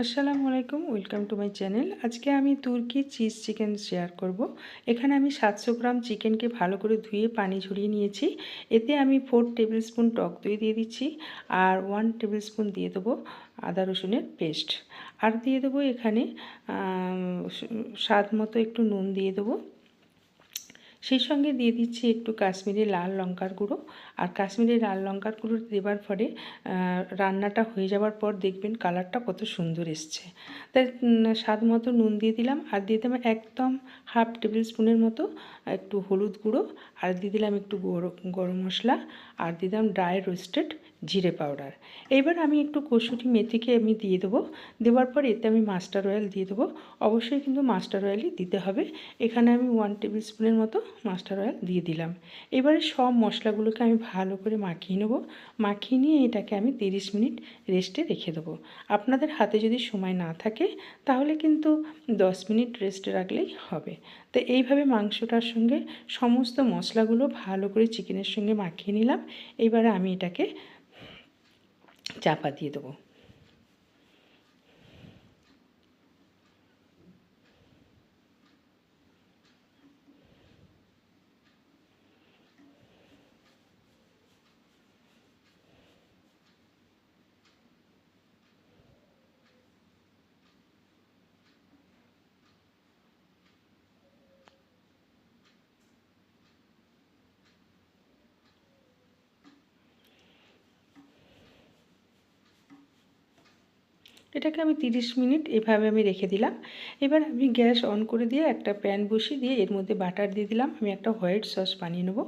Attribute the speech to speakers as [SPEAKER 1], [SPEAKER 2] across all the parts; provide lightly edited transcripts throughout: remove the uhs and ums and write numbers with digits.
[SPEAKER 1] আসসালামু আলাইকুম, welcome to my channel. আজকে আমি তুর্কি চিজ চিকেন শেয়ার করব। এখানে আমি 700 গ্রাম চিকেনকে ভালো করে ধুয়ে পানি ঝরিয়ে নিয়েছি। এতে আমি 4 টেবিল স্পুন টক দই দিয়ে দিচ্ছি, আর 1 টেবিল স্পুন দিয়ে দেবো আদা রসুনের পেস্ট, আর দিয়ে দেবো এখানে স্বাদ মতো একটু নুন দিয়ে দেবো। সেই সঙ্গে দিয়ে দিচ্ছি একটু কাশ্মীরি লাল লঙ্কার গুঁড়ো। আর কাশ্মীরি লাল লঙ্কার গুঁড়ো দেওয়ার পরে রান্নাটা হয়ে যাওয়ার পর দেখবেন কালারটা কত সুন্দর এসছে। তাই স্বাদ মতো নুন দিয়ে দিলাম, আর দিয়ে দিলাম একদম হাফ টেবিল স্পুনের মতো একটু হলুদ গুঁড়ো, আর দিয়ে দিলাম একটু গরম মশলা, আর দিয়ে দিলাম ড্রাই রোস্টেড জিরে পাউডার। এইবার আমি একটু কসুরি মেথিকে আমি দিয়ে দেবো। দেওয়ার পর এতে আমি মাস্টার অয়েল দিয়ে দেবো। অবশ্যই কিন্তু মাস্টার অয়েলই দিতে হবে। এখানে আমি 1 টেবিল স্পুনের মতো মাস্টার অয়েল দিয়ে দিলাম। এবারে সব মশলাগুলোকে আমি ভালো করে মাখিয়ে নেব। মাখিয়ে নিয়ে এটাকে আমি 30 মিনিট রেস্টে রেখে দেবো। আপনাদের হাতে যদি সময় না থাকে তাহলে কিন্তু 10 মিনিট রেস্টে রাখলেই হবে। তো এইভাবে মাংসটার সঙ্গে সমস্ত মশলাগুলো ভালো করে চিকেনের সঙ্গে মাখিয়ে নিলাম। এবারে আমি এটাকে চাপা দিয়ে দেবো। এটাকে আমি 30 মিনিট এভাবে আমি রেখে দিলাম। এবার আমি গ্যাস অন করে দিয়ে একটা প্যান বসিয়ে দিয়ে এর মধ্যে বাটার দিয়ে দিলাম। আমি একটা হোয়াইট সস বানিয়ে নেব।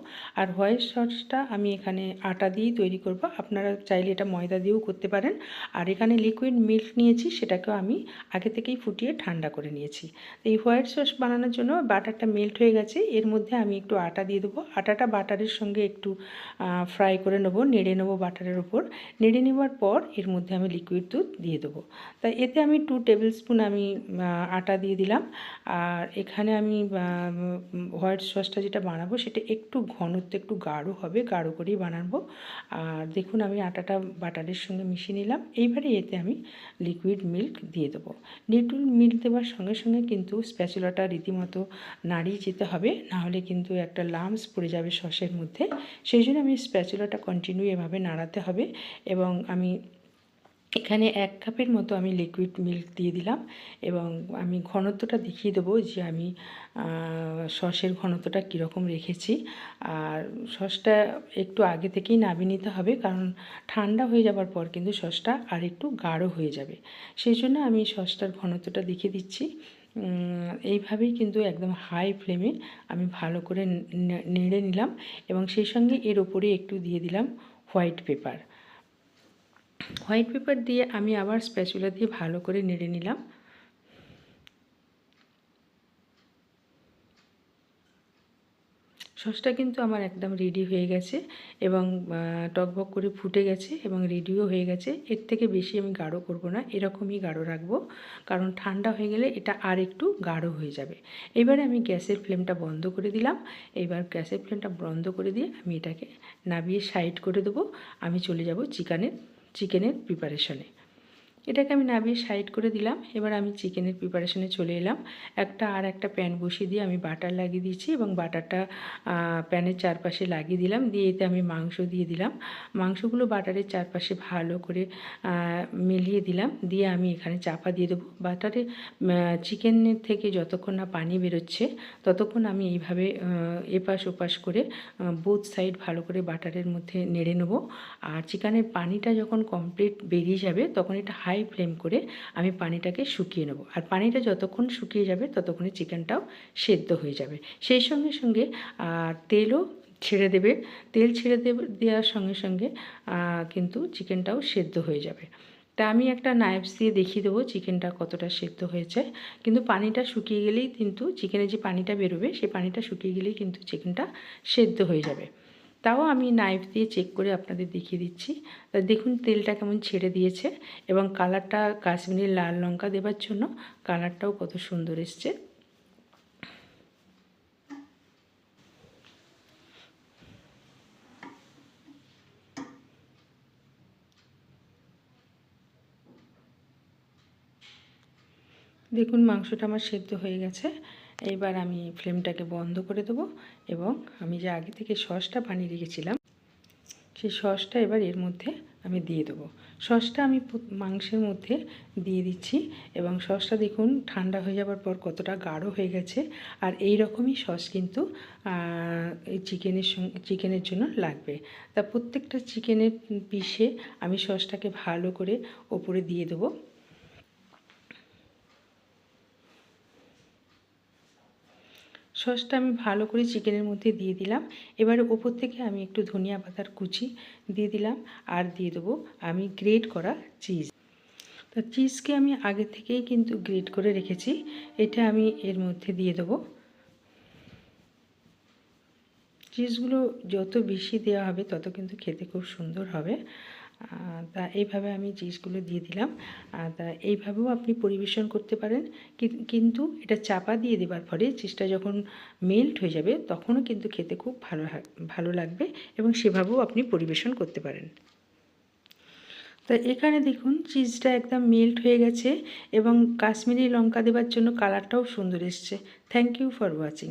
[SPEAKER 1] আর হোয়াইট সসটা আমি এখানে আটা দিয়েই তৈরি করব। আপনারা চাইলে এটা ময়দা দিয়েও করতে পারেন। আর এখানে লিকুইড মিল্ক নিয়েছি, সেটাকেও আমি আগে থেকেই ফুটিয়ে ঠান্ডা করে নিয়েছি। এই হোয়াইট সস বানানোর জন্য বাটারটা মেল্ট হয়ে গেছে। এর মধ্যে আমি একটু আটা দিয়ে দেবো। আটাটা বাটারের সঙ্গে একটু ফ্রাই করে নেবো, নেড়ে নেবো বাটারের ওপর। নেড়ে নেওয়ার পর এর মধ্যে আমি লিকুইড দুধ দিয়ে দেবো। তাই এতে আমি 2 টেবিল স্পুন আমি আটা দিয়ে দিলাম। আর এখানে আমি হোয়াইট সসটা যেটা বানাবো সেটা একটু ঘনত্ব একটু গাঢ় হবে, গাঢ় করেই বানাবো। আর দেখুন আমি আটাটা বাটারের সঙ্গে মিশিয়ে নিলাম। এইবারে এতে আমি লিকুইড মিল্ক দিয়ে দেবো। লিকুইড মিল্ক দেওয়ার সঙ্গে সঙ্গে কিন্তু স্প্যাচুলাটা রীতিমতো নাড়িয়ে যেতে হবে, নাহলে কিন্তু একটা লাম্পস পড়ে যাবে সসের মধ্যে। সেই জন্য আমি স্প্যাচুলাটা কন্টিনিউ এভাবে নাড়াতে হবে। এবং আমি এখানে 1 কাপের মতো আমি লিকুইড মিল্ক দিয়ে দিলাম। এবং আমি ঘনত্বটা দেখিয়ে দেবো যে আমি সসের ঘনত্বটা কীরকম রেখেছি। আর সসটা একটু আগে থেকেই নামিয়ে নিতে হবে, কারণ ঠান্ডা হয়ে যাবার পর কিন্তু সসটা আর একটু গাঢ় হয়ে যাবে। সেই জন্য আমি সসটার ঘনত্বটা দেখিয়ে দিচ্ছি। এইভাবেই কিন্তু একদম হাই ফ্লেমে আমি ভালো করে নেড়ে নিলাম। এবং সেই সঙ্গে এর ওপরে একটু দিয়ে দিলাম হোয়াইট পেপার। হোয়াইট পেপার দিয়ে আমি আবার স্প্যাচুলা দিয়ে ভালো করে নেড়ে নিলাম। সসটা কিন্তু আমার একদম রেডি হয়ে গেছে এবং টকবক করে ফুটে গেছে এবং রেডিও হয়ে গেছে। এর থেকে বেশি আমি গাঢ় করব না, এরকমই গাঢ় রাখবো, কারণ ঠান্ডা হয়ে গেলে এটা আর একটু গাঢ় হয়ে যাবে। এবারে আমি গ্যাসের ফ্লেমটা বন্ধ করে দিলাম। এবার গ্যাসের ফ্লেমটা বন্ধ করে দিয়ে আমি এটাকে নামিয়ে সাইড করে দেবো। আমি চলে যাব চিকেনের প্রিপারেশনে। এটাকে আমি নামিয়ে সাইড করে দিলাম। এবার আমি চিকেনের প্রিপারেশনে চলে এলাম। একটা প্যান বসিয়ে দিয়ে আমি বাটার লাগিয়ে দিয়েছি এবং বাটারটা প্যানের চারপাশে লাগিয়ে দিলাম। দিয়ে এতে আমি মাংস দিয়ে দিলাম। মাংসগুলো বাটারের চারপাশে ভালো করে মিলিয়ে দিলাম। দিয়ে আমি এখানে চাপা দিয়ে দেবো। বাটারে চিকেনের থেকে যতক্ষণ না পানি বেরোচ্ছে ততক্ষণ আমি এইভাবে এপাশ ওপাশ করে বোথ সাইড ভালো করে বাটারের মধ্যে নেড়ে নেবো। আর চিকেনের পানিটা যখন কমপ্লিট বেরিয়ে যাবে তখন এটা হাই ফ্লেম করে আমি পানিটাকে শুকিয়ে নেব। আর পানিটা যতক্ষণ শুকিয়ে যাবে ততক্ষণে চিকেনটাও সেদ্ধ হয়ে যাবে। সেই সঙ্গে সঙ্গে তেলও ছেড়ে দেবে। তেল ছেড়ে দেওয়ার সঙ্গে সঙ্গে কিন্তু চিকেনটাও সেদ্ধ হয়ে যাবে। তা আমি একটা নাইফস দিয়ে দেখিয়ে দেবো চিকেনটা কতটা সেদ্ধ হয়েছে। কিন্তু পানিটা শুকিয়ে গেলেই কিন্তু চিকেনের যে পানিটা বেরোবে সেই পানিটা শুকিয়ে গেলেই কিন্তু চিকেনটা সেদ্ধ হয়ে যাবে। তাও আমি নাইফ দিয়ে চেক করে আপনাদের দেখিয়ে দিচ্ছি। দেখুন তেলটা কেমন ছেড়ে দিয়েছে এবং কালারটা কাশ্মীরি লাল লঙ্কা দেওয়ার জন্য কালারটাও কত সুন্দর এসছে। দেখুন মাংসটা আমার সেদ্ধ হয়ে গেছে। এইবার আমি ফ্লেমটাকে বন্ধ করে দেবো এবং আমি যে আগে থেকে সসটা বানিয়ে রেখেছিলাম সেই সসটা এবার এর মধ্যে আমি দিয়ে দেবো। সসটা আমি মাংসের মধ্যে দিয়ে দিচ্ছি এবং সসটা দেখুন ঠান্ডা হয়ে যাওয়ার পর কতটা গাঢ় হয়ে গেছে। আর এই রকমই সস কিন্তু এই চিকেনের জন্য লাগবে। তা প্রত্যেকটা চিকেনের পিসে আমি সসটাকে ভালো করে ওপরে দিয়ে দেবো। সসটা আমি ভালো করে চিকেনের মধ্যে দিয়ে দিলাম। এবারে ওপর থেকে আমি একটু ধনিয়া পাতার কুচি দিয়ে দিলাম আর দিয়ে দেবো আমি গ্রেট করা চিজ। তো চিজকে আমি আগে থেকেই কিন্তু গ্রেট করে রেখেছি, এটা আমি এর মধ্যে দিয়ে দেবো। চিজগুলো যত বেশি দেওয়া হবে তত কিন্তু খেতে খুব সুন্দর হবে। তা এইভাবে আমি চিজগুলো দিয়ে দিলাম। তা এইভাবেও আপনি পরিবেশন করতে পারেন, কিন্তু এটা চাপা দিয়ে দেওয়ার পরে চিজটা যখন মেল্ট হয়ে যাবে তখনও কিন্তু খেতে খুব ভালো লাগবে এবং সেভাবেও আপনি পরিবেশন করতে পারেন। তো এখানে দেখুন চিজটা একদম মেল্ট হয়ে গেছে এবং কাশ্মীরি লঙ্কা দেওয়ার জন্য কালারটাও সুন্দর এসছে। Thank you for watching.